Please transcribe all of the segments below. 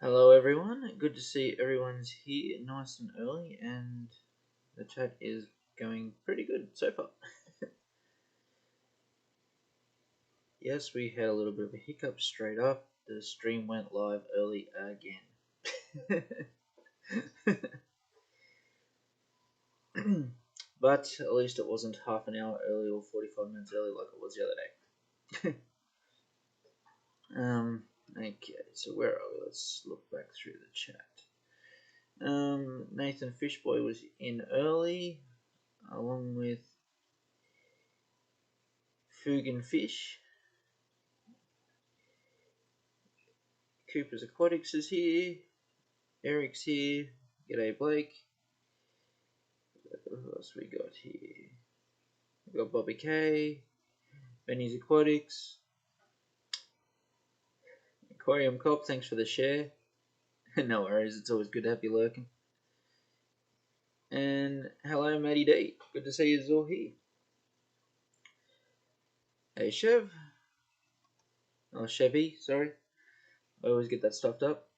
Hello everyone, good to see everyone's here nice and early, and the chat is going pretty good so far. Yes, we had a little bit of a hiccup straight up. The stream went live early again. But at least it wasn't half an hour early or 45 minutes early like it was the other day. Okay, so where are we? Let's look back through the chat. Nathan Fishboy was in early, along with Fugan Fish. Cooper's Aquatics is here. Eric's here. G'day, Blake. Who else we got here? We got Bobby K. Benny's Aquatics. Aquarium Cop, thanks for the share. No worries, it's always good to have you lurking. And hello, Matty D. Good to see you all here. Hey, Chev. Oh, Chevy, sorry. I always get that stuffed up.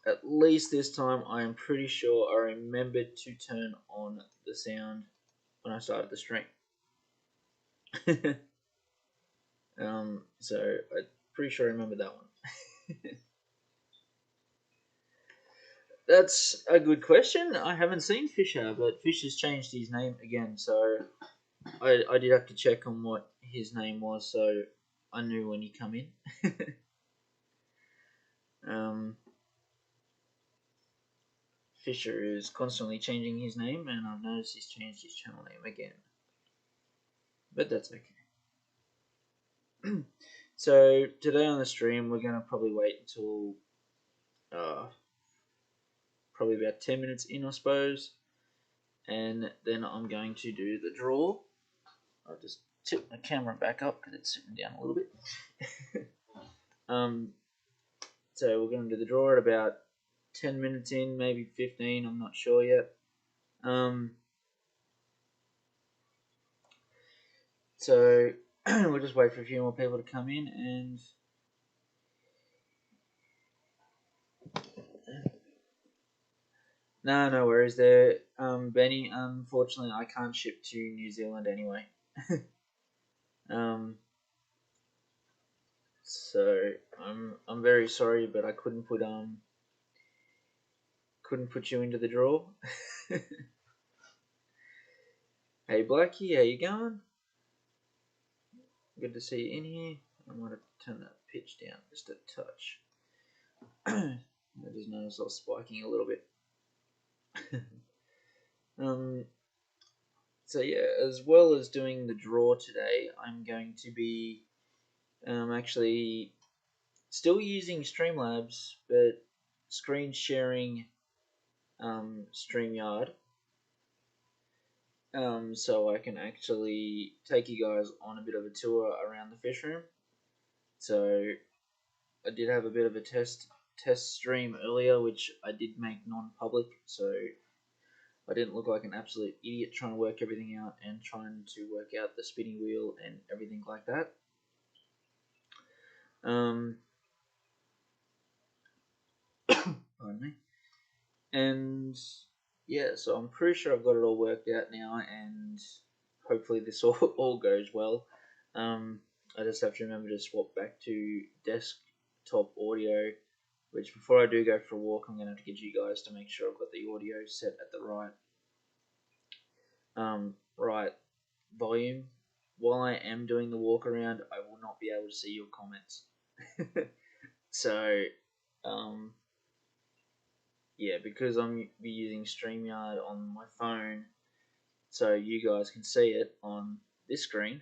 At least this time, I am pretty sure I remembered to turn on the sound when I started the stream. So I'm pretty sure I remember that one. That's a good question. I haven't seen Fisher, but Fisher's changed his name again, so I did have to check on what his name was, so I knew when he come in. Fisher is constantly changing his name, and I've noticed he's changed his channel name again. But that's okay. So today on the stream, we're going to probably wait until probably about 10 minutes in, I suppose, and then I'm going to do the draw. I'll just tip my camera back up because it's sitting down a little bit. So we're going to do the draw at about 10 minutes in, maybe 15, I'm not sure yet. So we'll just wait for a few more people to come in, and no worries there, Benny. Unfortunately, I can't ship to New Zealand anyway. So I'm very sorry, but I couldn't put you into the draw. Hey Blackie, how you going? Good to see you in here. I might have to turn that pitch down just a touch. I just noticed I was spiking a little bit. So yeah, as well as doing the draw today, I'm going to be actually still using Streamlabs, but screen sharing StreamYard, so I can actually take you guys on a bit of a tour around the fish room. So I did have a bit of a test stream earlier, which I did make non-public, so I didn't look like an absolute idiot trying to work everything out and trying to work out the spinning wheel and everything like that. Pardon me. And yeah, so I'm pretty sure I've got it all worked out now, and hopefully this all goes well. I just have to remember to swap back to desktop audio, which before I do go for a walk, I'm going to have to get you guys to make sure I've got the audio set at the right volume. While I am doing the walk around, I will not be able to see your comments. So, yeah, because I'm using StreamYard on my phone, so you guys can see it on this screen.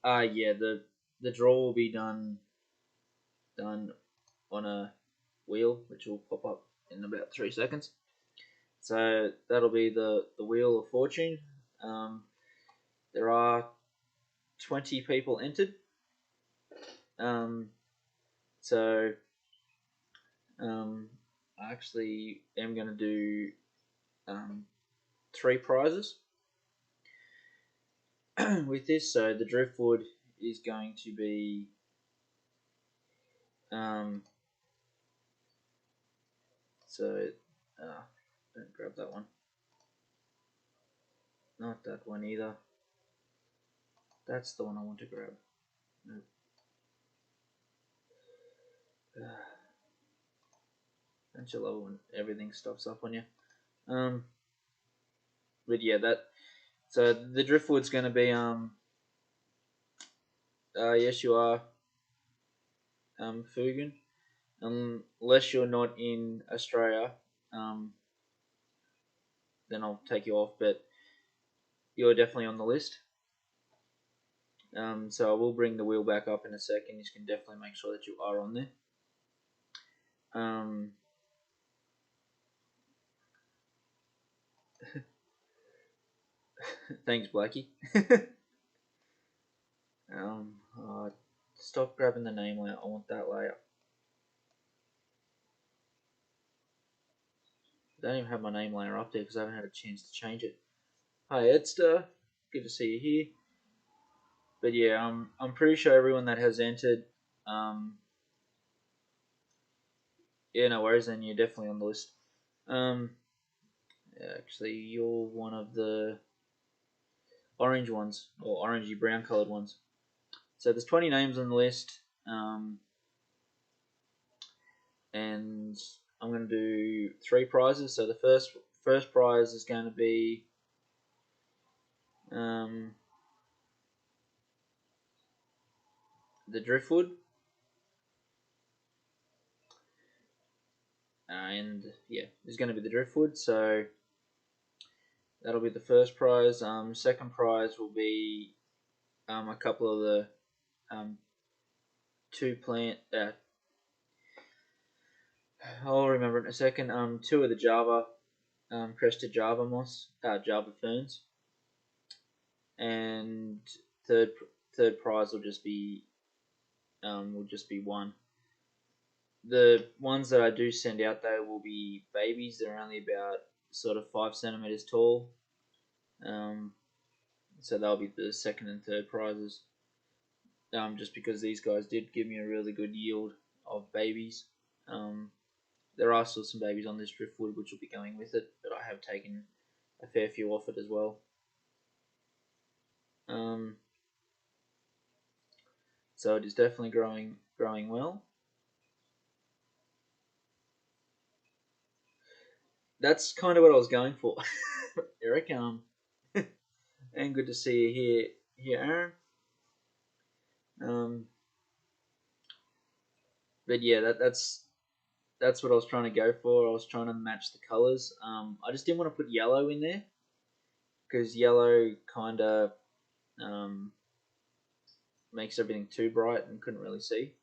Yeah, the draw will be done on a wheel, which will pop up in about 3 seconds. So that'll be the Wheel of Fortune. There are 20 people entered. So I actually am going to do 3 prizes. with this, so the driftwood is going to be so don't grab that one, not that one either, that's the one I want to grab. Nope. Don't you love when everything stops up on you? But yeah, so the driftwood's going to be yes you are, Fugan, unless you're not in Australia, then I'll take you off, but you're definitely on the list. So I will bring the wheel back up in a second. You can definitely make sure that you are on there. Thanks, Blackie. Stop grabbing the name layer. I want that layer. I don't even have my name layer up there because I haven't had a chance to change it. Hi, Edster. Good to see you here. But yeah, I'm pretty sure everyone that has entered, yeah, no worries, then you're definitely on the list. Actually, you're one of the orange ones, or orangey brown coloured ones. So there's 20 names on the list, and I'm going to do 3 prizes. So the first prize is going to be the driftwood, and yeah, there's going to be the driftwood. So that'll be the first prize. Second prize will be a couple of the 2 plant. I'll remember it in a second. 2 of the Java, Crested Java moss, Java ferns, and third prize will just be 1. The ones that I do send out though will be babies. They're only about sort of 5 centimeters tall. So they'll be the second and third prizes. Just because these guys did give me a really good yield of babies. There are still some babies on this driftwood which will be going with it, but I have taken a fair few off it as well. So it is definitely growing well. That's kind of what I was going for, Eric. And good to see you here, Aaron. But yeah, that's what I was trying to go for. I was trying to match the colors. I just didn't want to put yellow in there because yellow kind of makes everything too bright and couldn't really see.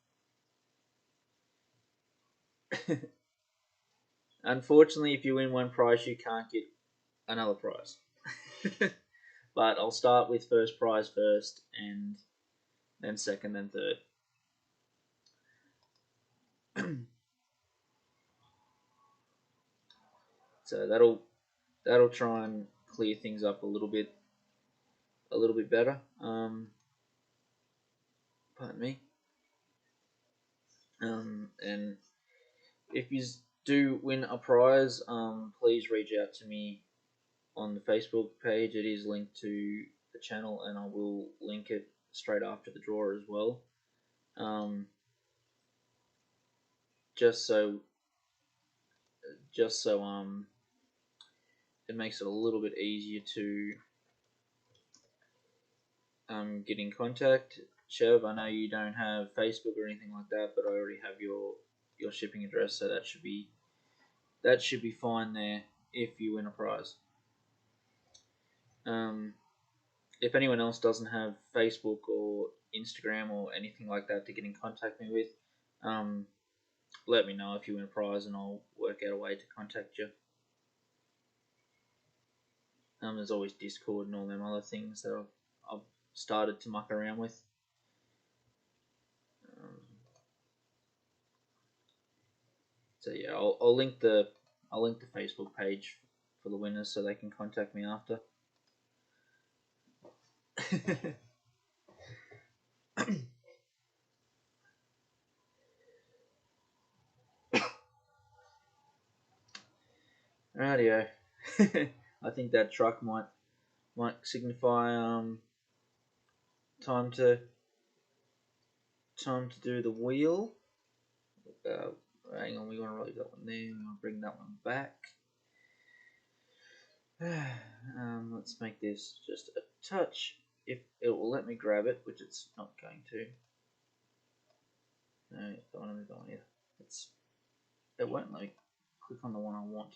Unfortunately, if you win one prize, you can't get another prize. But I'll start with first prize first, and then second, then third. So that'll try and clear things up a little bit better. Pardon me. And if you do win a prize, please reach out to me on the Facebook page. It is linked to the channel, and I will link it straight after the draw as well. Just so it makes it a little bit easier to get in contact. Chev, I know you don't have Facebook or anything like that, but I already have your shipping address, so that should be fine there if you win a prize. If anyone else doesn't have Facebook or Instagram or anything like that to get in contact me with, let me know if you win a prize, and I'll work out a way to contact you. There's always Discord and all them other things that I've started to muck around with. So yeah, I'll link the Facebook page for the winners so they can contact me after. Rightio. I think that truck might signify time to do the wheel. Uh, Hang on, we want to roll that one there. We want to bring that one back. Let's make this just a touch. If it will let me grab it, which it's not going to. No, don't want to move on here. It won't let me click on the one I want.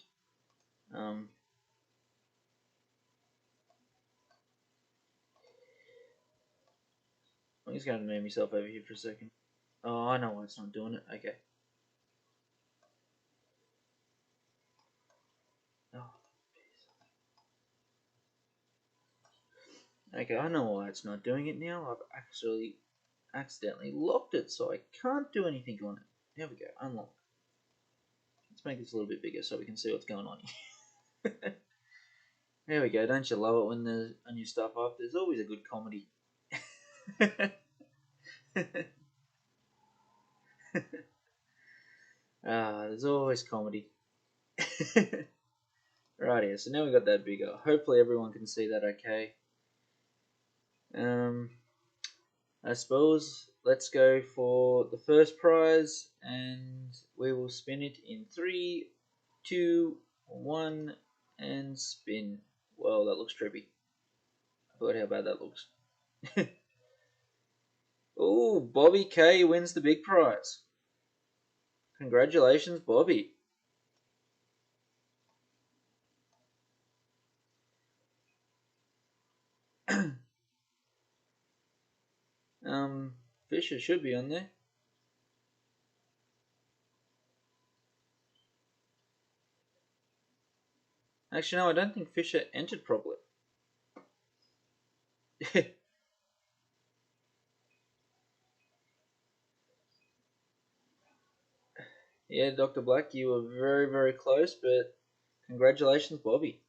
I'm just going to move myself over here for a second. Oh, I know why it's not doing it. Okay. Oh, okay, I know why it's not doing it now. I've actually accidentally locked it, so I can't do anything on it. There we go. Unlock. Let's make this a little bit bigger so we can see what's going on here. There we go. Don't you love it when there's a new stuff up? There's always a good comedy. There's always comedy. Right here. So now we got that bigger. Hopefully everyone can see that okay. I suppose let's go for the first prize, and we will spin it in 3, 2, 1, and spin. Well, that looks trippy. I forgot how bad that looks. Oh, Bobby K wins the big prize. Congratulations, Bobby. Fisher should be on there. Actually, no, I don't think Fisher entered properly. Yeah, Dr. Black, you were very, very close, but congratulations, Bobby.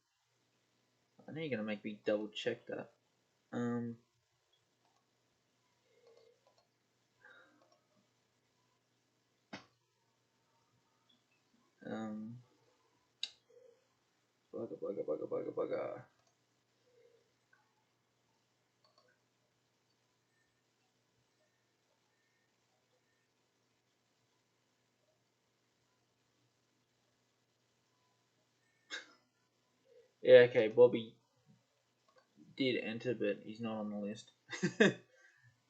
I know you're going to make me double check that. Um, um, bugger. Yeah, okay, Bobby did enter, but he's not on the list.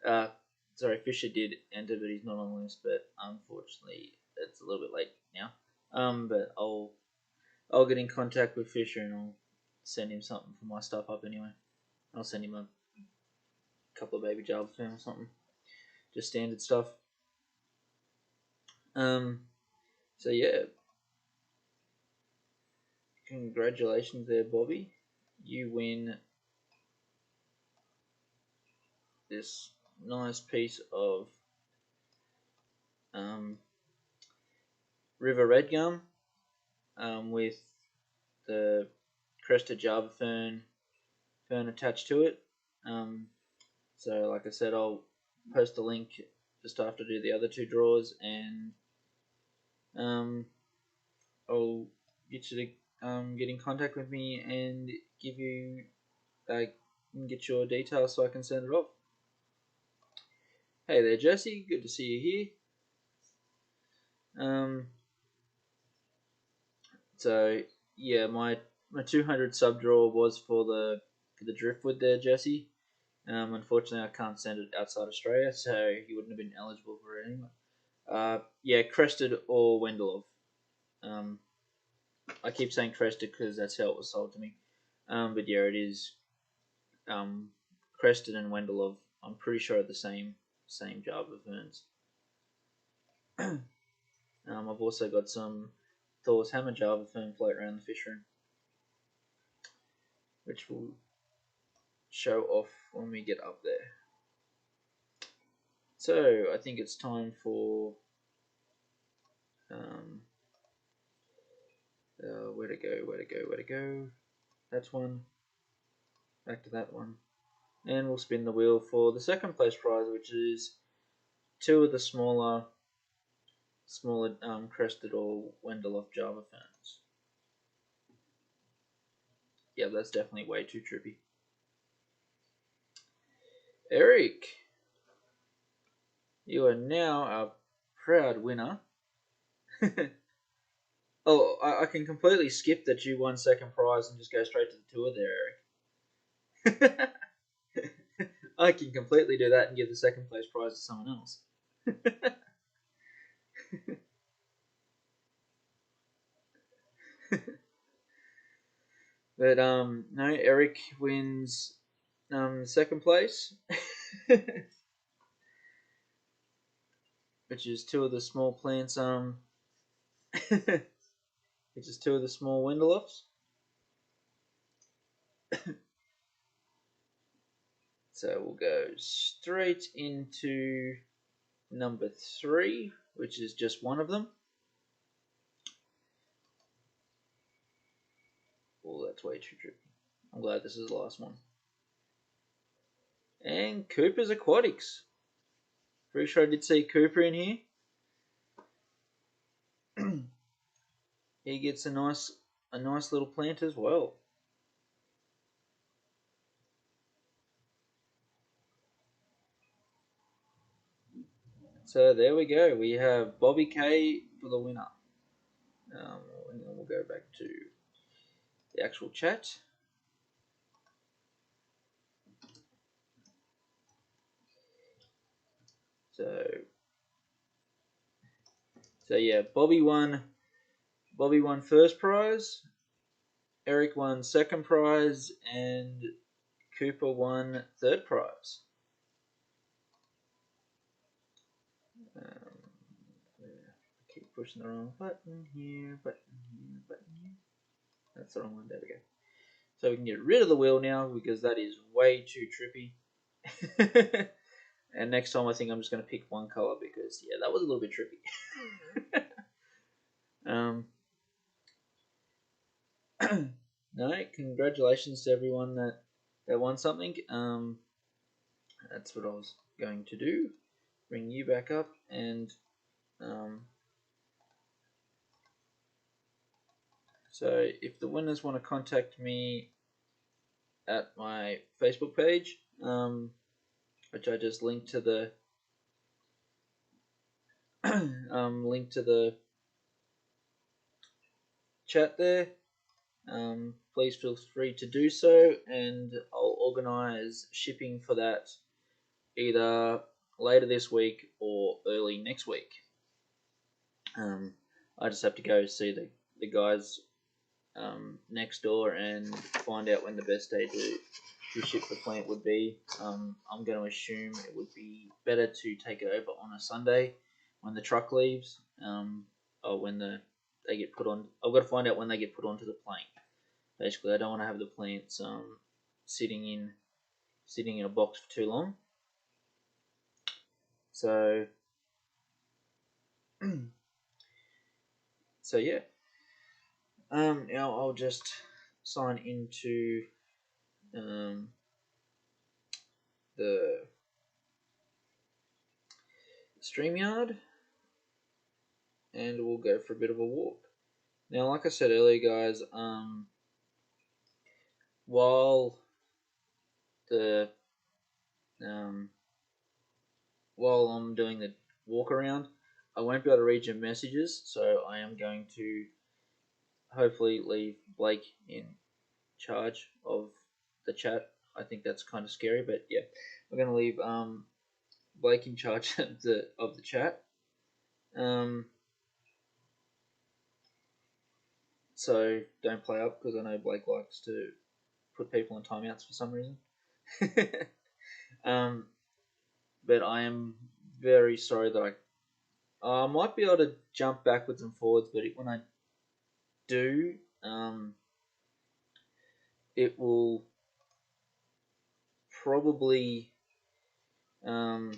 uh, sorry, Fisher did enter, but he's not on the list. But unfortunately, it's a little bit late now. But I'll get in contact with Fisher and I'll send him something for my stuff up anyway. I'll send him a couple of baby jobs for him or something, just standard stuff. So yeah, congratulations there, Bobby. You win this nice piece of river red gum with the Crested Java fern attached to it. So like I said, I'll post a link just after I do the other two draws, and I'll get you to get in contact with me and give you get your details so I can send it off. Hey there, Jesse. Good to see you here. So yeah, my 200 sub draw was for the driftwood there, Jesse. Unfortunately, I can't send it outside Australia, so he wouldn't have been eligible for it anyway. Yeah, Crested or Wendelov. I keep saying Crested because that's how it was sold to me. But yeah, it is Crested and Wendelov. I'm pretty sure are the same Java ferns. I've also got some Thor's Hammer Java fern float around the fish room, which we'll show off when we get up there. So I think it's time for where to go. That's one. Back to that one. And we'll spin the wheel for the second place prize, which is 2 of the smaller Crested or Wendeloff Java Ferns. Yeah, that's definitely way too trippy. Eric, you are now a proud winner. Oh, I can completely skip that you won second prize and just go straight to the tour there, Eric. I can completely do that and give the second place prize to someone else. But no, Eric wins second place, which is 2 of the small plants. Which is 2 of the small Wendelofts. So we'll go straight into number 3, which is just 1 of them. Oh, that's way too tricky. I'm glad this is the last one. And Cooper's Aquatics. Pretty sure I did see Cooper in here. He gets a nice little plant as well. So there we go. We have Bobby K for the winner. And then we'll go back to the actual chat. So yeah, Bobby won first prize, Eric won second prize, and Cooper won third prize. I keep pushing the wrong button here, button here. That's the wrong one. There we go. So we can get rid of the wheel now because that is way too trippy. And next time I think I'm just going to pick one color because yeah, that was a little bit trippy. No, congratulations to everyone that won something. That's what I was going to do. Bring you back up and so if the winners want to contact me at my Facebook page, which I just linked to the chat there. Please feel free to do so, and I'll organise shipping for that either later this week or early next week. I just have to go see the guys next door and find out when the best day to ship the plant would be. I'm going to assume it would be better to take it over on a Sunday when the truck leaves, or when they get put on. I've got to find out when they get put onto the plane. Basically, I don't want to have the plants sitting in a box for too long. So so yeah. Now I'll just sign into the StreamYard and we'll go for a bit of a walk. Now, like I said earlier, guys, while I'm doing the walk around, I won't be able to read your messages, so I am going to hopefully leave Blake in charge of the chat. I think that's kind of scary, but yeah, we're going to leave Blake in charge of the chat. So don't play up because I know Blake likes to put people in timeouts for some reason. But I am very sorry that I might be able to jump backwards and forwards, but when I do, it will probably end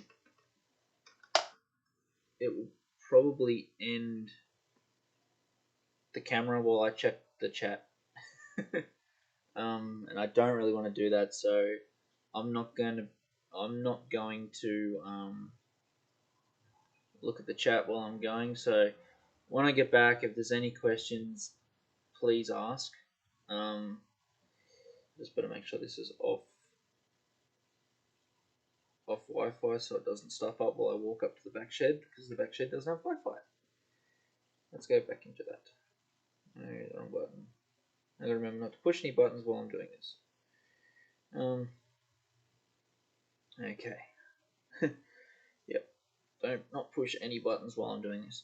the camera while I check the chat. And I don't really want to do that, so I'm not going to look at the chat while I'm going. So when I get back, if there's any questions, please ask. Just better make sure this is off Wi-Fi so it doesn't stuff up while I walk up to the back shed, because the back shed doesn't have Wi-Fi. Let's go back into that. No, the wrong button. I gotta remember not to push any buttons while I'm doing this. Okay. Yep. Don't not push any buttons while I'm doing this.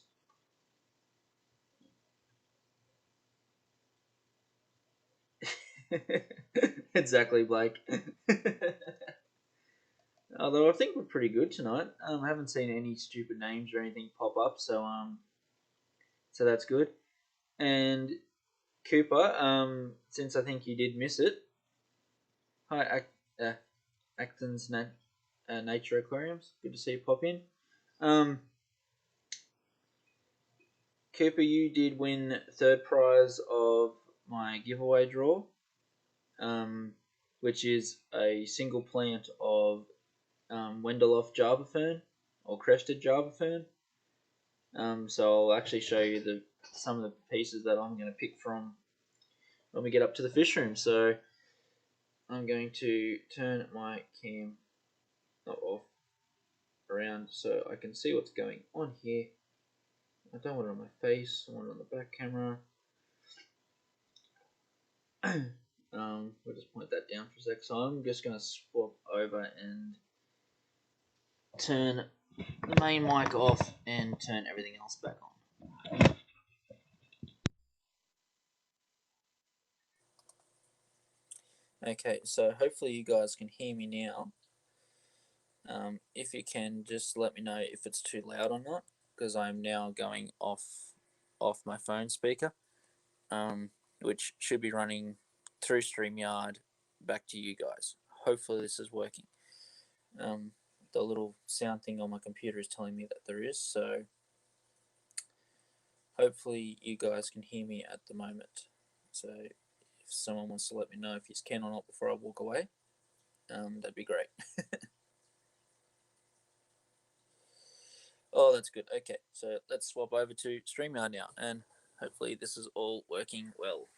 Exactly, Blake. Although I think we're pretty good tonight. I haven't seen any stupid names or anything pop up, so that's good. And Cooper, since I think you did miss it, hi, Acton's Nature Aquariums. Good to see you pop in. Cooper, you did win third prize of my giveaway draw, which is a single plant of Wendeloff Java Fern or Crested Java Fern. So I'll actually show you some of the pieces that I'm going to pick from when we get up to the fish room. So I'm going to turn my cam off around so I can see what's going on here. I don't want it on my face, I want it on the back camera. We'll just point that down for a sec. So I'm just going to swap over and turn the main mic off and turn everything else back on. Okay, so hopefully you guys can hear me now. If you can, just let me know if it's too loud or not, because I'm now going off my phone speaker, which should be running through StreamYard back to you guys. Hopefully this is working. The little sound thing on my computer is telling me that there is, so hopefully you guys can hear me at the moment. So if someone wants to let me know if you can or not before I walk away, that'd be great. Oh, that's good. Okay, so let's swap over to StreamYard now, and hopefully this is all working well.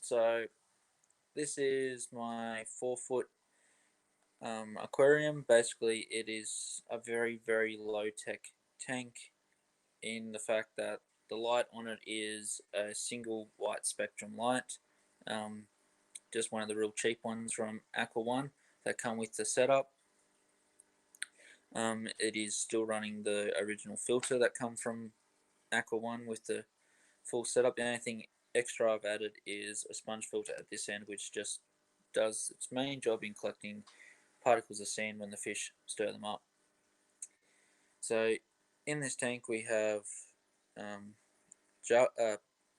So this is my 4-foot aquarium. Basically, it is a very, very low-tech tank in the fact that the light on it is a single white spectrum light, just one of the real cheap ones from Aqua One that come with the setup. It is still running the original filter that come from Aqua One with the full setup. The only thing extra I've added is a sponge filter at this end, which just does its main job in collecting particles of sand when the fish stir them up. So in this tank we have,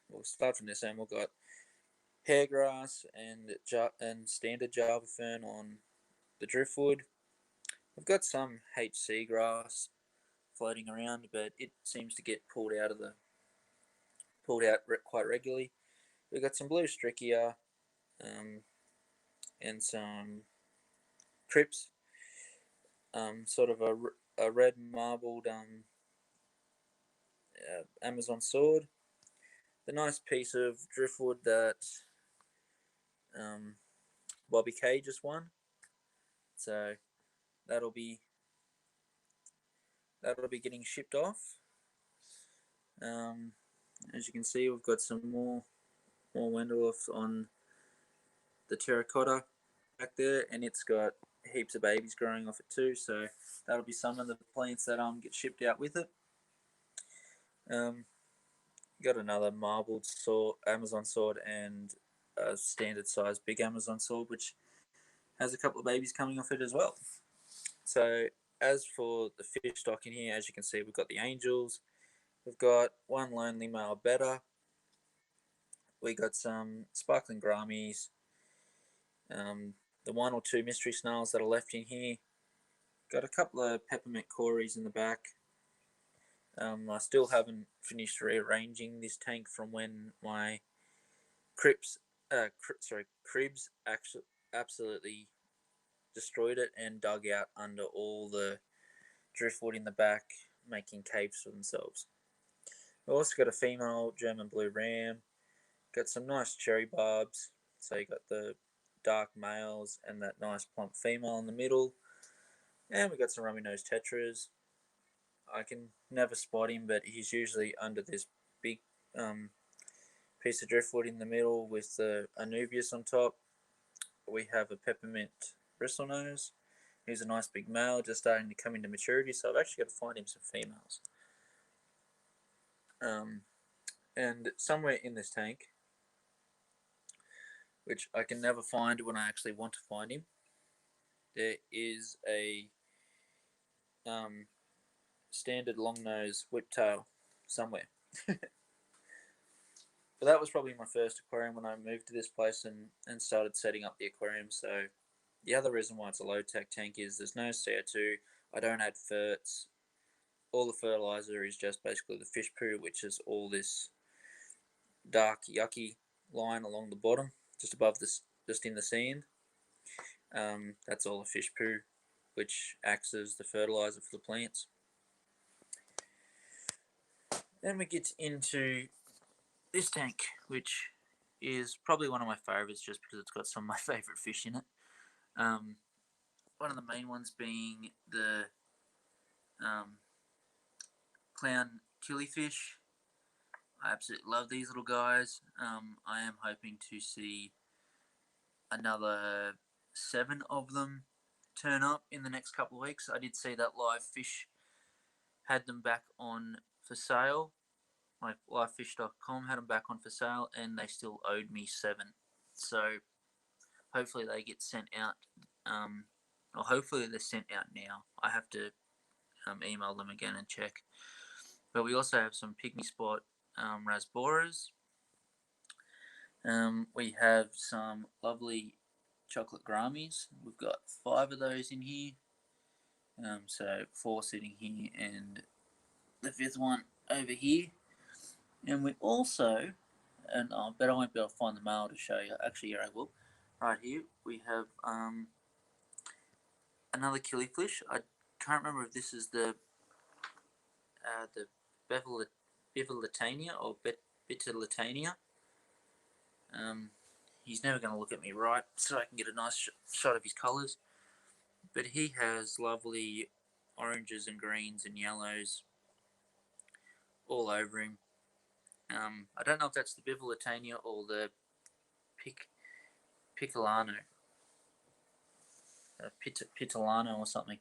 we'll start from this end. We've got hairgrass and standard Java Fern on the driftwood. We've got some HC grass floating around, but it seems to get pulled out quite regularly. We've got some blue Strichia, and some Crips, sort of a red marbled Amazon sword. The nice piece of driftwood that Bobby K just won. So that'll be getting shipped off. As you can see, we've got some more Wendelhoffs on the terracotta back there, and it's got heaps of babies growing off it too. So that'll be some of the plants that get shipped out with it. Got another marbled sword, Amazon sword, and a standard size big Amazon sword, which has a couple of babies coming off it as well. So as for the fish stock in here, as you can see, we've got the angels, we've got one lonely male betta, we got some sparkling grammies, the one or two mystery snails that are left in here, got a couple of peppermint cories in the back. I still haven't finished rearranging this tank from when my Crips cribs actually absolutely destroyed it and dug out under all the driftwood in the back, making caves for themselves. We also got a female German blue ram. Got some nice cherry barbs. So you got the dark males and that nice plump female in the middle. And we got some rummy nosed tetras. I can never spot him, but he's usually under this big piece of driftwood in the middle with the Anubias on top. We have a peppermint bristlenose. He's a nice big male, just starting to come into maturity, so I've actually got to find him some females. And somewhere in this tank, which I can never find when I actually want to find him, there is a standard long nose whiptail somewhere. But that was probably my first aquarium when I moved to this place and started setting up the aquarium. So the other reason why it's a low tech tank is there's no CO2. I don't add ferts. All the fertilizer is just basically the fish poo, which is all this dark yucky line along the bottom, just above this, just in the sand. That's all the fish poo, which acts as the fertilizer for the plants. Then we get into this tank, which is probably one of my favourites just because it's got some of my favourite fish in it. One of the main ones being the clown killifish. I absolutely love these little guys. I am hoping to see another 7 of them turn up in the next couple of weeks. I did see that Live Fish had them back on for sale. Like livefish.com had them back on for sale, and they still owed me 7. So hopefully they get sent out. Or hopefully they're sent out now. I have to email them again and check. But we also have some pygmy spot rasboras. We have some lovely chocolate grammies. We've got 5 of those in here. So 4 sitting here and the 5th one over here. And we also, and I bet I won't be able to find the male to show you. Actually, yeah, I will. Right here, we have another killifish. I can't remember if this is the Bivolitania or Bitterlitania. He's never going to look at me right, so I can get a nice shot of his colours. But he has lovely oranges and greens and yellows all over him. I don't know if that's the Bivolitania or the Piccolano. Pitolano or something.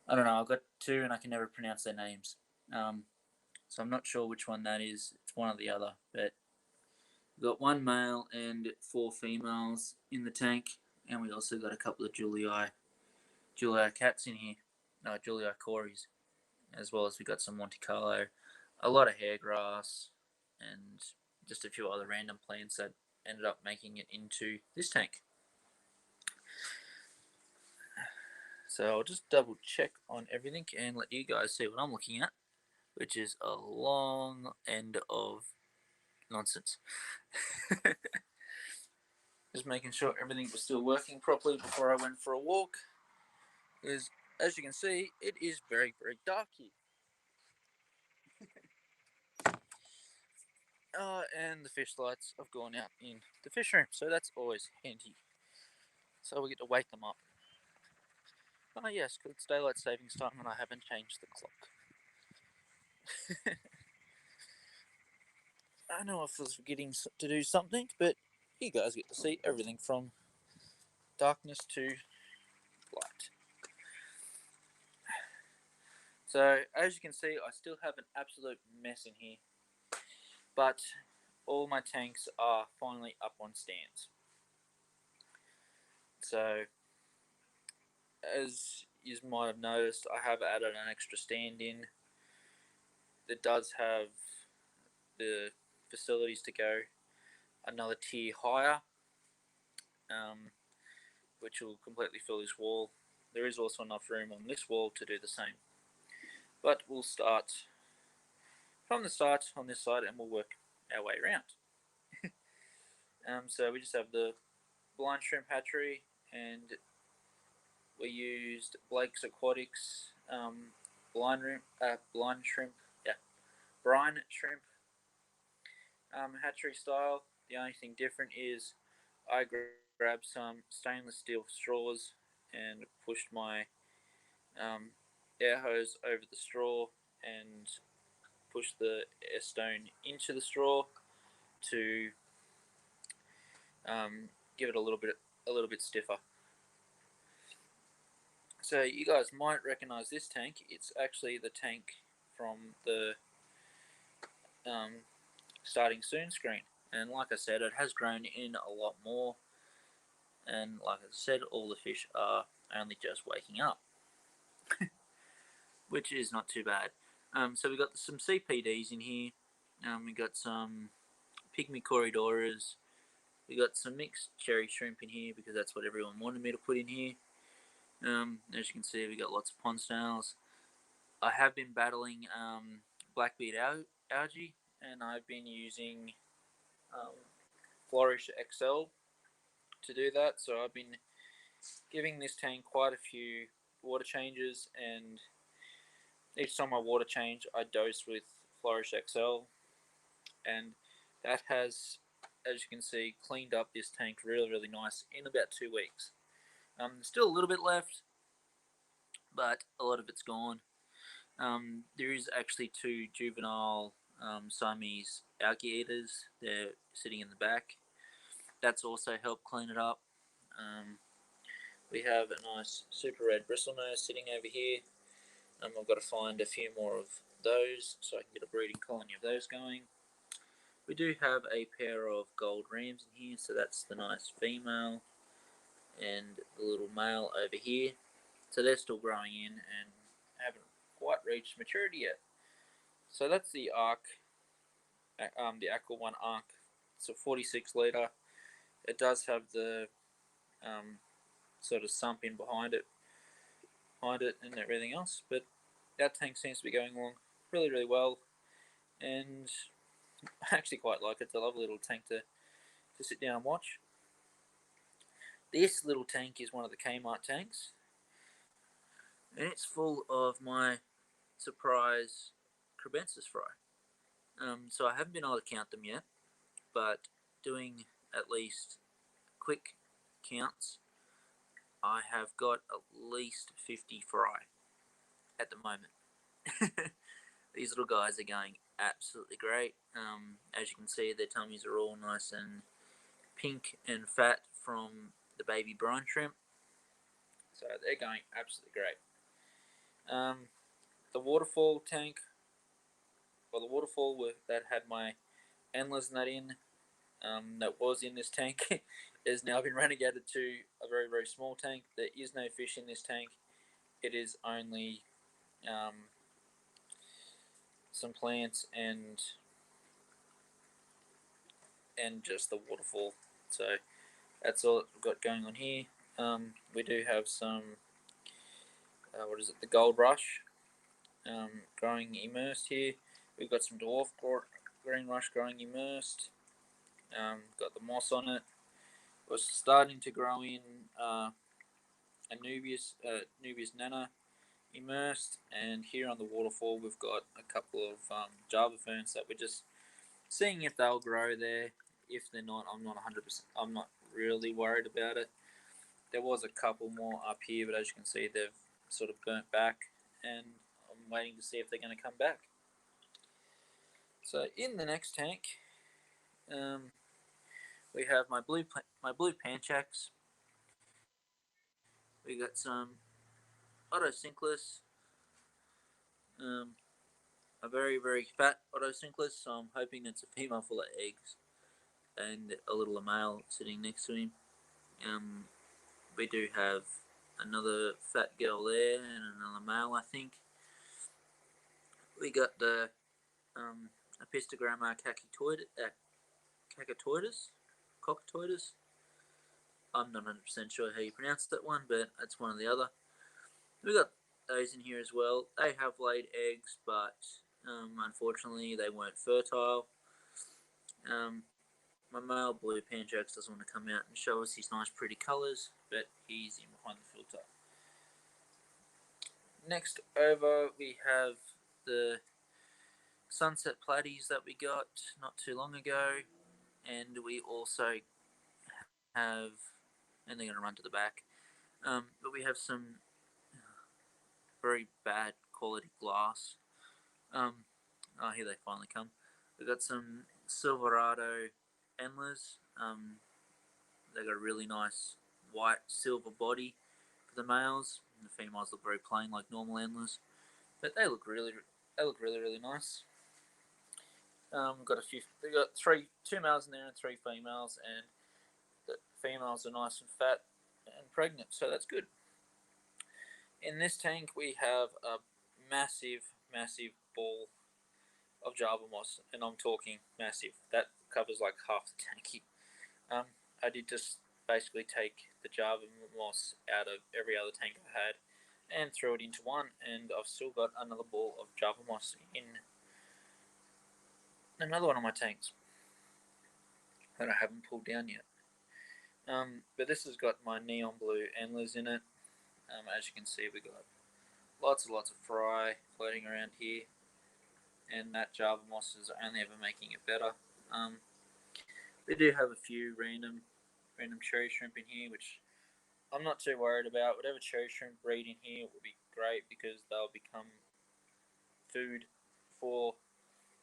I don't know. I've got 2 and I can never pronounce their names. So I'm not sure which one that is. It's one or the other. But we've got 1 male and 4 females in the tank. And we also got a couple of Julii cats in here. Julii cories. As well as we got some Monte Carlo. A lot of hairgrass. And just a few other random plants that ended up making it into this tank. So I'll just double check on everything and let you guys see what I'm looking at, which is a long end of nonsense. Just making sure everything was still working properly before I went for a walk. Because as you can see, it is very, very dark here. And the fish lights have gone out in the fish room, so that's always handy. So we get to wake them up. Oh yes, because it's daylight savings time and I haven't changed the clock. I know I was forgetting to do something, but you guys get to see everything from darkness to light. So as you can see, I still have an absolute mess in here, but all my tanks are finally up on stands. So as you might have noticed, I have added an extra stand in that does have the facilities to go another tier higher, which will completely fill this wall. There is also enough room on this wall to do the same. But we'll start from the start on this side and we'll work our way around. So we just have the blind shrimp hatchery, and we used Blake's Aquatics blind shrimp, yeah, brine shrimp hatchery style. The only thing different is I grabbed some stainless steel straws and pushed my um, air hose over the straw and pushed the air stone into the straw to give it a little bit stiffer. So you guys might recognize this tank. It's actually the tank from the um, starting soon screen. And like I said, it has grown in a lot more. And like I said, all the fish are only just waking up, which is not too bad. So we got some CPDs in here. We got some pygmy corridoras. We got some mixed cherry shrimp in here because that's what everyone wanted me to put in here. As you can see, we got lots of pond snails. I have been battling blackbeard algae, and I've been using um, Flourish XL to do that. So I've been giving this tank quite a few water changes, and each time I water change, I dose with Flourish XL, and that has, as you can see, cleaned up this tank really nice in about 2 weeks. Still a little bit left, but a lot of it's gone. There is actually two juvenile Siamese algae eaters. They're sitting in the back. That's also helped clean it up. Um, we have a nice super red bristlenose sitting over here. I've got to find a few more of those so I can get a breeding colony of those going. We do have a pair of gold rams in here, so that's the nice female and the little male over here. So they're still growing in and haven't quite reached maturity yet. So that's the Arc, the Aqua One Arc. It's a 46 litre. It does have the um, sort of sump in behind it, and everything else. But that tank seems to be going along really well, and I actually quite like it. It's a lovely little tank to sit down and watch. This little tank is one of the Kmart tanks, and it's full of my surprise Crebensis fry. So I haven't been able to count them yet, but doing at least quick counts, I have got at least 50 fry at the moment. These little guys are going absolutely great. As you can see, their tummies are all nice and pink and fat from the baby brine shrimp. So they're going absolutely great. The waterfall tank, or the waterfall that had my endless nut in, that was in this tank, has now been relegated to a very small tank. There is no fish in this tank. It is only some plants and just the waterfall. So that's all we've got going on here. We do have some what is it? The Gold Rush growing immersed here. We've got some Dwarf Green Rush growing immersed. Got the moss on it. We're starting to grow in a Nubius Nana immersed, and here on the waterfall we've got a couple of Java ferns that we're just seeing if they'll grow there. If they're not, I'm not 100%. I'm not really worried about it. There was a couple more up here, but as you can see, they've sort of burnt back, and I'm waiting to see if they're going to come back. So in the next tank, we have my blue panchaks. We got some Otocinclus, a very fat Otocinclus. So I'm hoping it's a female full of eggs, and a little male sitting next to him. We do have another fat girl there and another male, I think. We got the Apistogramma cockatoidus. I'm not 100% sure how you pronounce that one, but it's one or the other. We got those in here as well. They have laid eggs, but unfortunately they weren't fertile. my male blue panjaks doesn't want to come out and show us his nice pretty colours, but he's in behind the filter. Next over we have the sunset platies that we got not too long ago, and we also have, and they're going to run to the back, but we have some very bad quality glass. Here they finally come. We've got some Silverado endlers. They got a really nice white silver body for the males. And the females look very plain like normal endlers, but they look really nice. We've got a few. We got two males in there and three females, and the females are nice and fat and pregnant, so that's good. In this tank, we have a massive ball of Java moss, and I'm talking massive. That covers like half the tanky. I did just basically take the Java moss out of every other tank I had and throw it into one, and I've still got another ball of Java moss in another one of my tanks that I haven't pulled down yet. But this has got my neon blue antlers in it. As you can see, we got lots of fry floating around here, and that Java moss is only ever making it better. We do have a few random cherry shrimp in here, which I'm not too worried about. Whatever cherry shrimp breed in here will be great because they'll become food for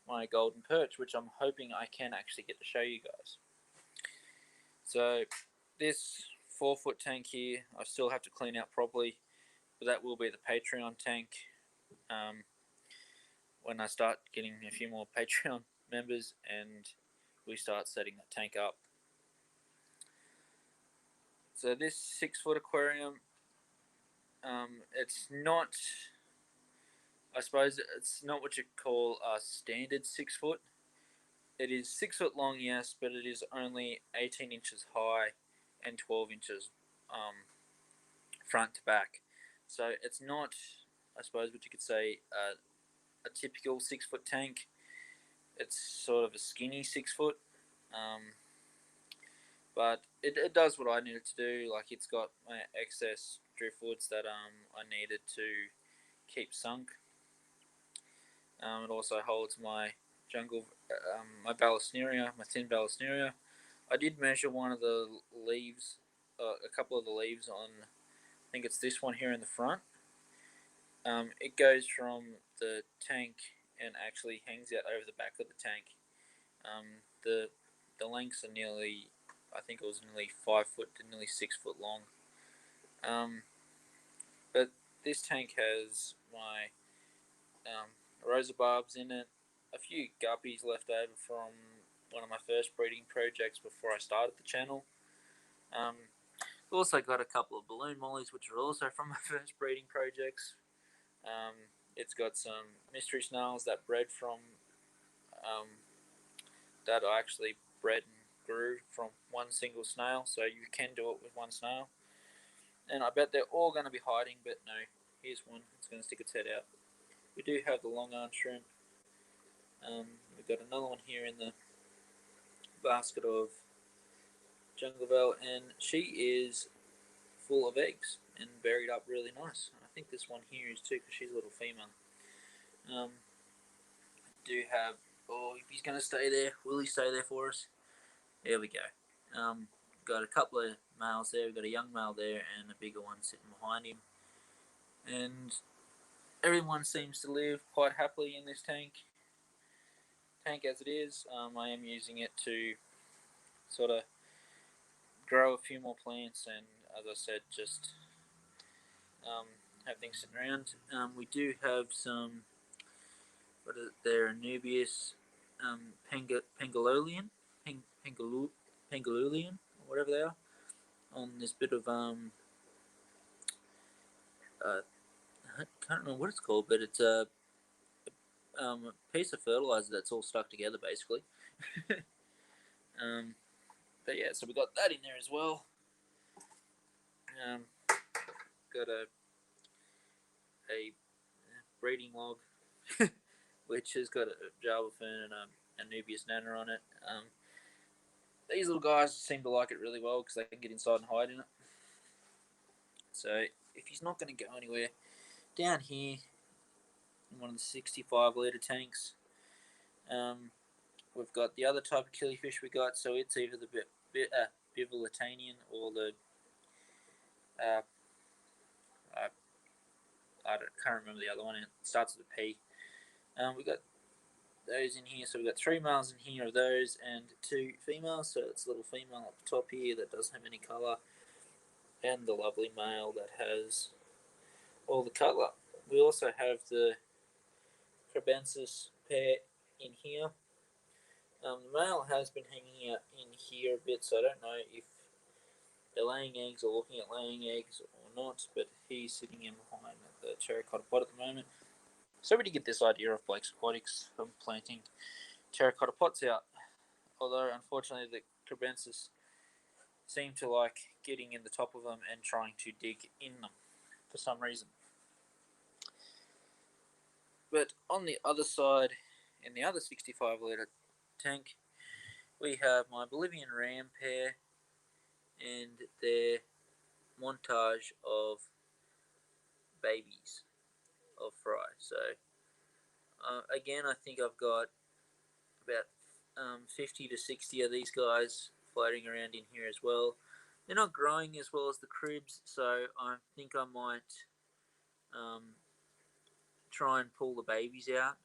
my golden perch, which I'm hoping I can actually get to show you guys. So this 4-foot tank here, I still have to clean out properly, but that will be the Patreon tank. When I start getting a few more Patreon members and we start setting that tank up. So this 6-foot aquarium, it's not, I suppose it's not what you call a standard 6-foot. It is 6 foot long, yes, but it is only 18 inches high and 12 inches front to back. So it's not, I suppose, what you could say a typical 6-foot tank. It's sort of a skinny 6-foot, but it does what I needed to do. Like it's got my excess driftwoods that I needed to keep sunk. It also holds my jungle, my Balasneria, my thin Balasneria. I did measure one of the leaves, a couple of the leaves on, I think it's this one here in the front. It goes from the tank and actually hangs out over the back of the tank. The lengths are nearly, I think it was nearly 5 foot to nearly 6 foot long. But this tank has my rosa barbs in it, a few guppies left over from one of my first breeding projects before I started the channel. Also got a couple of balloon mollies, which are also from my first breeding projects. It's got some mystery snails that bred from, that I actually bred and grew from one single snail, so you can do it with one snail. And I bet they're all going to be hiding, but no, here's one. It's going to stick its head out. We do have the long arm shrimp. We've got another one here in the basket of jungle veil, and she is full of eggs and buried up really nice. I think this one here is too, because she's a little female. Do have, oh, he's going to stay there. Will he stay there for us? There we go. Got a couple of males there. We've got a young male there and a bigger one sitting behind him. And everyone seems to live quite happily in this tank as it is. I am using it to sort of grow a few more plants, and as I said, just have things sitting around. We do have some, what is it there, Anubius Pangololian, Pangololian, or whatever they are, on this bit of I can't remember what it's called, but it's a piece of fertilizer that's all stuck together, basically. But yeah, so we got that in there as well. Got a breeding log, which has got a Java Fern and a Anubius Nana on it. these little guys seem to like it really well because they can get inside and hide in it. So if he's not going to go anywhere, down here in one of the 65 litre tanks, we've got the other type of killifish we got. So it's either the Bivolitanian or the uh, I can't remember the other one. It starts with a P. We got those in here. So we've got 3 males in here of those and 2 females. So it's a little female at the top here that doesn't have any colour, and the lovely male that has all the colour. We also have the Crebensis pair in here. The male has been hanging out in here a bit, so I don't know if they're laying eggs or looking at laying eggs or not, but he's sitting in behind the terracotta pot at the moment. So we did get this idea of Blake's Aquatics from planting terracotta pots out, although unfortunately the Crebensis seem to like getting in the top of them and trying to dig in them for some reason. But on the other side, in the other 65 litre tank, we have my Bolivian ram pair and their montage of babies of fry. So again, I think I've got about 50 to 60 of these guys floating around in here as well. They're not growing as well as the cribs, so I think I might try and pull the babies out,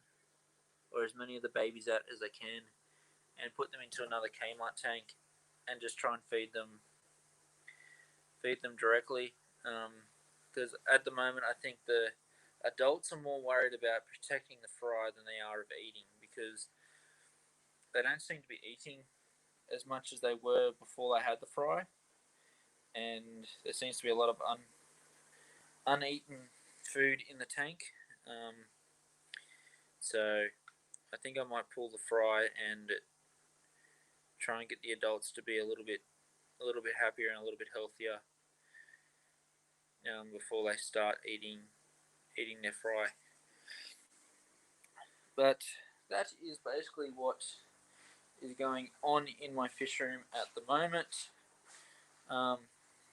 or as many of the babies out as I can, and put them into another Kmart tank and just try and feed them directly. Because at the moment, I think the adults are more worried about protecting the fry than they are of eating, because they don't seem to be eating as much as they were before they had the fry, and there seems to be a lot of uneaten food in the tank. So I think I might pull the fry and try and get the adults to be a little bit happier and a little bit healthier before they start eating their fry. But that is basically what is going on in my fish room at the moment.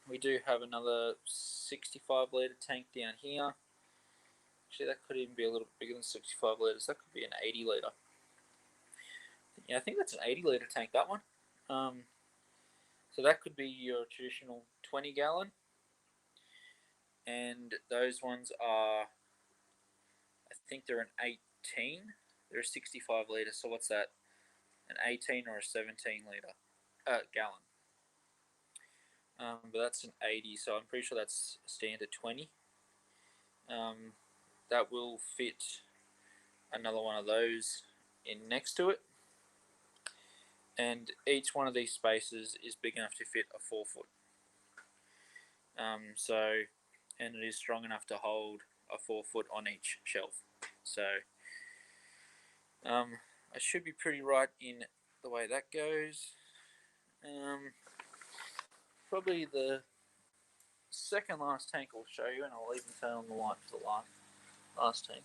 We do have another 65 litre tank down here. Actually, that could even be a little bigger than 65 litres. That could be an 80 litre. Yeah, I think that's an 80 litre tank, that one. So that could be your traditional 20 gallon. And those ones are, I think they're an 18. They're a 65 litre. So what's that? An 18 or a 17 litre gallon. But that's an 80, so I'm pretty sure that's a standard 20. That will fit another one of those in next to it. And each one of these spaces is big enough to fit a 4 foot. And it is strong enough to hold a 4 foot on each shelf. So I should be pretty right in the way that goes. Probably the second last tank I'll show you, and I'll even turn on the light for the last tank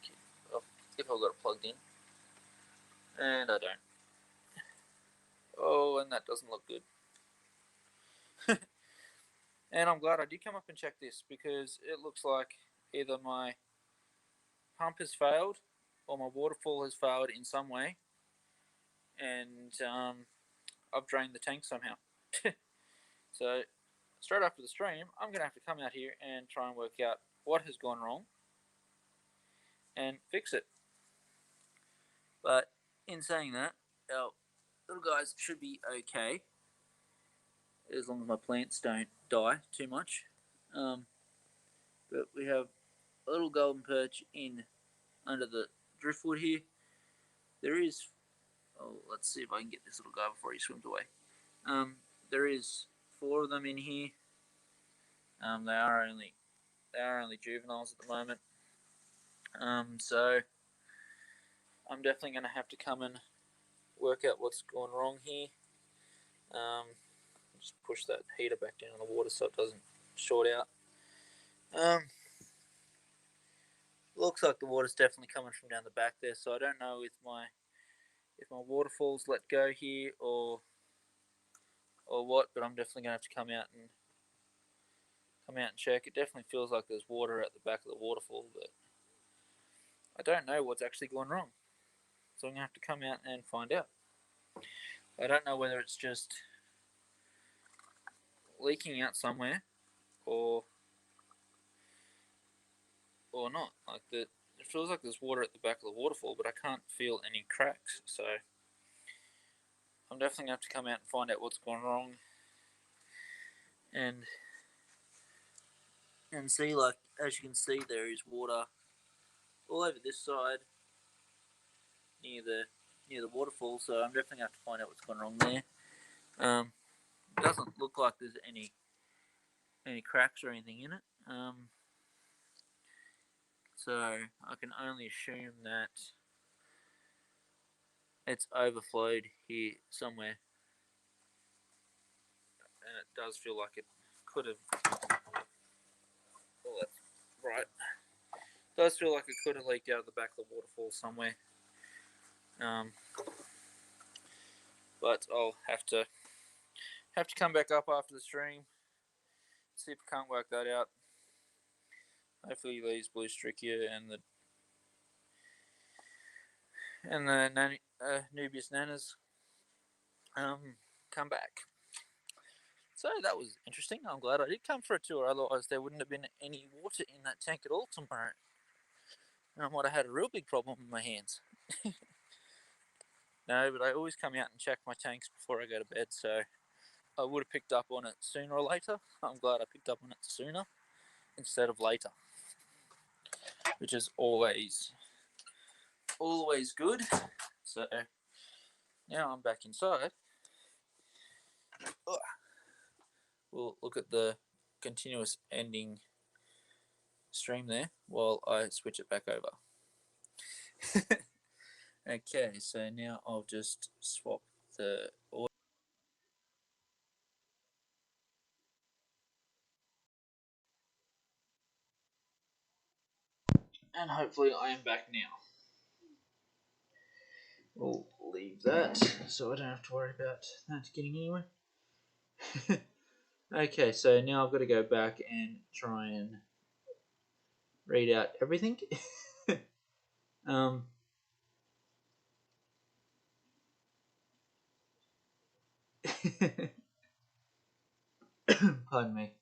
if I've got it plugged in. And I don't. Oh, and that doesn't look good. And I'm glad I did come up and check this, because it looks like either my pump has failed or my waterfall has failed in some way, and I've drained the tank somehow. So straight after the stream, I'm going to have to come out here and try and work out what has gone wrong and fix it. But in saying that, our little guys should be okay, as long as my plants don't die too much. But we have a little golden perch in under the driftwood here. There is, let's see if I can get this little guy before he swims away. There is 4 of them in here. They are only juveniles at the moment. So I'm definitely going to have to come and work out what's gone wrong here. Just push that heater back down in the water so it doesn't short out. Looks like the water's definitely coming from down the back there, so I don't know if my waterfall's let go here, or or what, but I'm definitely gonna have to come out and check. It definitely feels like there's water at the back of the waterfall, but I don't know what's actually going wrong. So I'm gonna have to come out and find out. I don't know whether it's just leaking out somewhere or not. Like it feels like there's water at the back of the waterfall, but I can't feel any cracks. So I'm definitely gonna have to come out and find out what's gone wrong, and see, like, as you can see, there is water all over this side near the waterfall. So I'm definitely gonna have to find out what's gone wrong there. It doesn't look like there's any cracks or anything in it. So I can only assume that it's overflowed here somewhere, and it does feel like it could have. Well, that's right. It does feel like it could have leaked out of the back of the waterfall somewhere. But I'll have to come back up after the stream, see if I can't work that out. Hopefully these blue strickia and the Nubius nanas come back. So that was interesting. I'm glad I did come for a tour. Otherwise, there wouldn't have been any water in that tank at all tomorrow, and I might have had a real big problem with my hands. No, but I always come out and check my tanks before I go to bed, so I would have picked up on it sooner or later. I'm glad I picked up on it sooner instead of later, which is always good. So now I'm back inside. We'll look at the continuous ending stream there while I switch it back over. Okay, so now I'll just swap the audio. And hopefully I am back now. We'll leave that so I don't have to worry about that getting anywhere. Okay, so now I've got to go back and try and read out everything. um, Pardon me.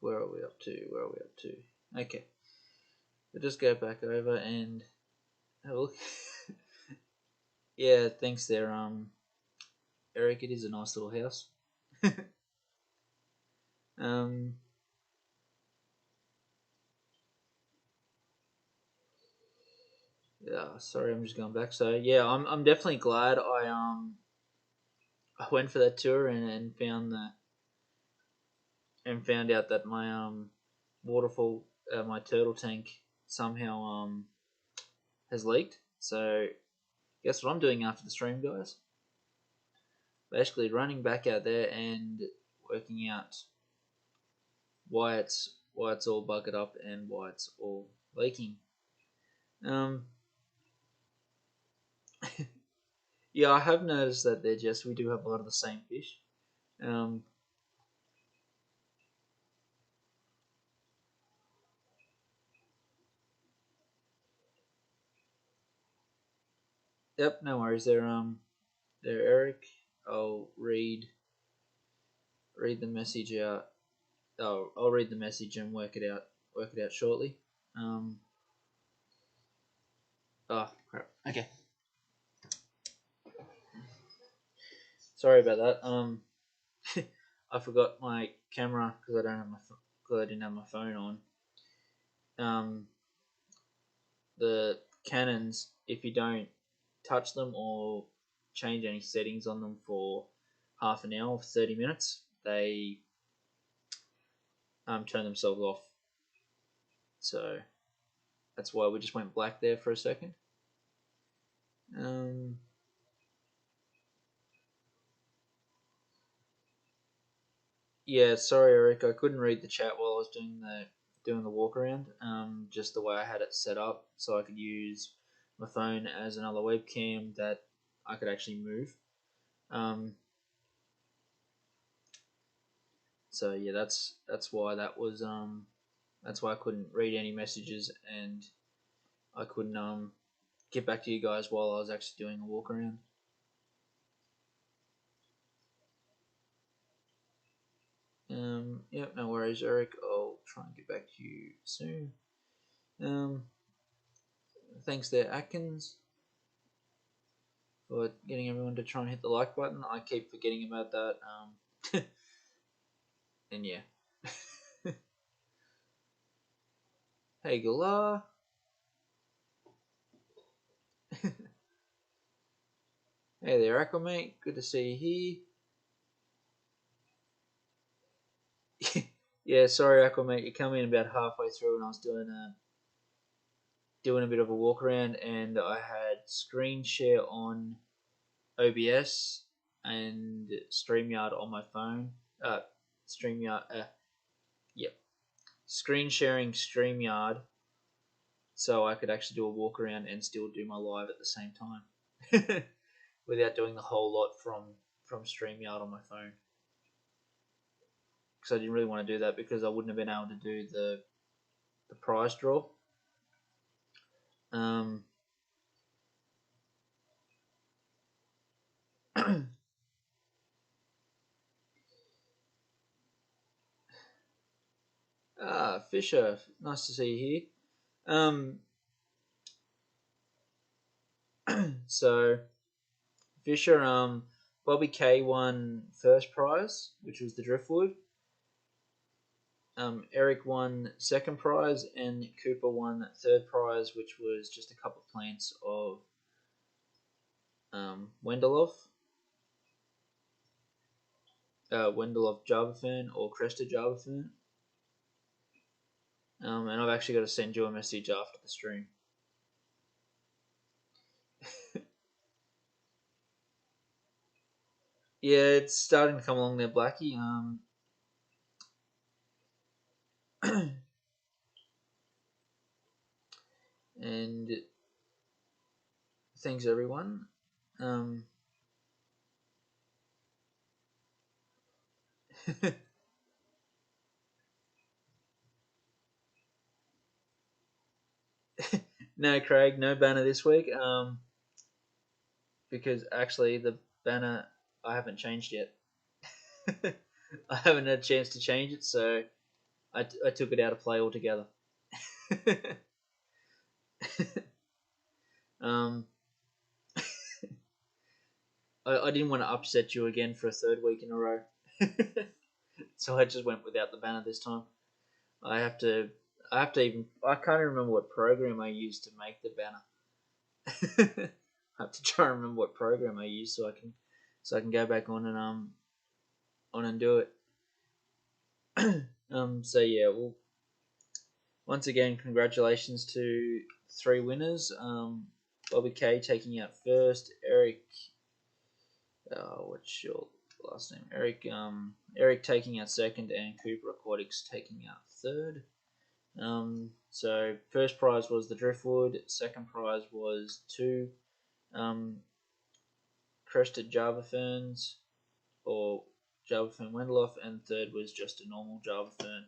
Where are we up to? Okay. We'll just go back over and have a look. Yeah, thanks there, Eric. It is a nice little house. um, yeah, sorry, I'm just going back. So yeah, I'm definitely glad I went for that tour and found out that my waterfall my turtle tank somehow has leaked. So guess what I'm doing after the stream, guys? Basically running back out there and working out why it's all bugged up and why it's all leaking. Um, yeah, I have noticed that we do have a lot of the same fish. Um, yep, no worries there, Eric. I'll read the message out. I'll read the message and work it out shortly. Oh crap. Okay. Sorry about that. I forgot my camera because I didn't have my phone on. The Canons, if you don't touch them or change any settings on them for half an hour or 30 minutes, they turn themselves off. So that's why we just went black there for a second. Yeah, sorry, Eric. I couldn't read the chat while I was doing the walk around. Just the way I had it set up, so I could use my phone as another webcam that I could actually move. So yeah, that's why that was that's why I couldn't read any messages, and I couldn't get back to you guys while I was actually doing a walk around. Yep, no worries, Eric. I'll try and get back to you soon. Um, Thanks there, Atkins, for getting everyone to try and hit the like button. I keep forgetting about that. And yeah. Hey, Galar. Hey there, Aquamate. Good to see you here. Yeah, sorry, Aquamate. You come in about halfway through, and I was doing a bit of a walk around, and I had screen share on OBS and StreamYard on my phone. StreamYard. Yep. Screen sharing StreamYard, so I could actually do a walk around and still do my live at the same time, without doing the whole lot from StreamYard on my phone. Because I didn't really want to do that because I wouldn't have been able to do the prize draw. Um, Fisher, nice to see you here. So Fisher, Bobby K won first prize, which was the driftwood. Eric won second prize, and Cooper won third prize, which was just a couple of plants of Wendeloff, Wendeloff Java Fern or Crested Java Fern. And I've actually got to send you a message after the stream. Yeah, it's starting to come along there, Blackie. And thanks everyone. No, Craig, no banner this week. Because actually the banner I haven't changed yet. I haven't had a chance to change it, so I took it out of play altogether. um, I didn't want to upset you again for a third week in a row, so I just went without the banner this time. I have to. I can't even remember what program I used to make the banner. I have to try and remember what program I used so I can go back on and do it. So yeah, well, once again, congratulations to 3 winners. Bobby K taking out first, Eric. What's your last name? Eric taking out second, and Cooper Aquatics taking out third. So first prize was the driftwood. Second prize was 2 crested Java ferns or Java fern Wendeloff, and third was just a normal Java fern.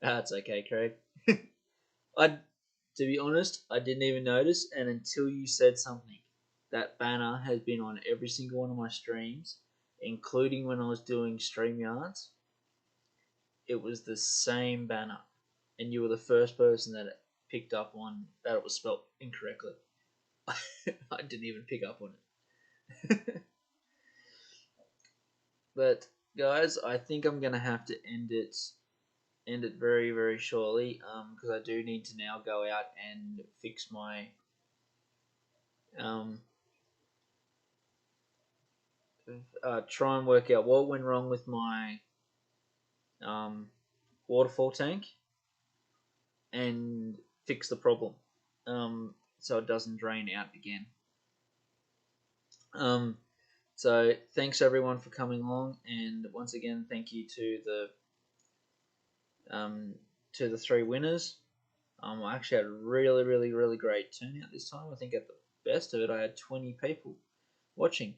That's okay, Craig. I, to be honest, I didn't even notice, and until you said something, that banner has been on every single one of my streams, including when I was doing StreamYards. It was the same banner, and you were the first person that picked up on that it was spelled incorrectly. I didn't even pick up on it. But guys, I think I'm gonna have to end it very very shortly, because I do need to now go out and fix my um try and work out what went wrong with my um waterfall tank and fix the problem, so it doesn't drain out again. Um, So thanks everyone for coming along, and once again, thank you to the three winners. I actually had a really great turnout this time. I think at the best of it, I had 20 people watching.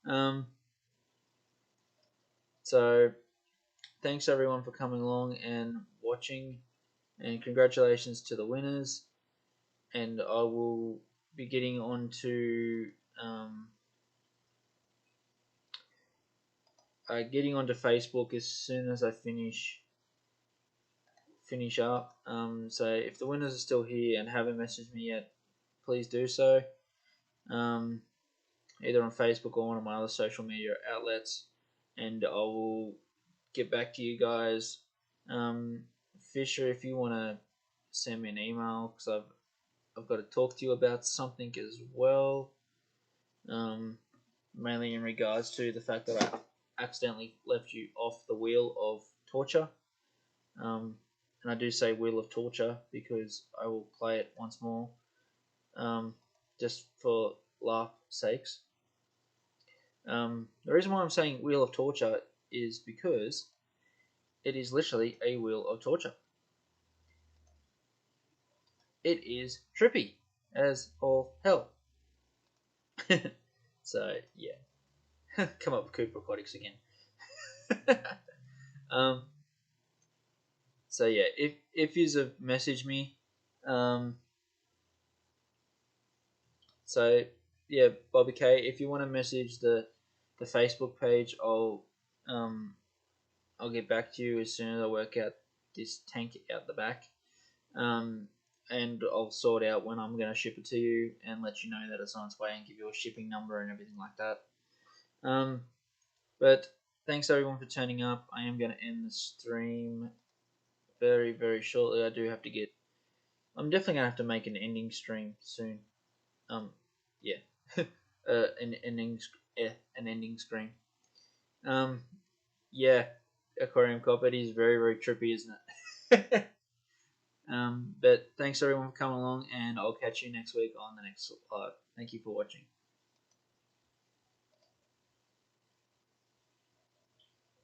um, so thanks everyone for coming along and watching, and congratulations to the winners. And I will be getting on to getting onto Facebook as soon as I finish up. So if the winners are still here and haven't messaged me yet, please do so. Um, either on Facebook or one of my other social media outlets, and I will get back to you guys. Fisher, if you want to send me an email, because I've got to talk to you about something as well. Mainly in regards to the fact that I accidentally left you off the wheel of torture. And I do say wheel of torture because I will play it once more, just for laugh sakes. The reason why I'm saying wheel of torture is because it is literally a wheel of torture. It is trippy as all hell. So yeah, come up with Cooper Aquatics again. um, so yeah, if you message me, um, so yeah, Bobby K, if you want to message the Facebook page, um I'll get back to you as soon as I work out this tank out the back. And I'll sort out when I'm going to ship it to you and let you know that it's on its way and give you a shipping number and everything like that. But thanks everyone for turning up. I am going to end the stream very shortly. I do have to get. I'm definitely going to have to make an ending stream soon. Yeah, an ending screen. Yeah, Aquarium Cop. It is very trippy, isn't it? But thanks everyone for coming along, and I'll catch you next week on the next part. Thank you for watching.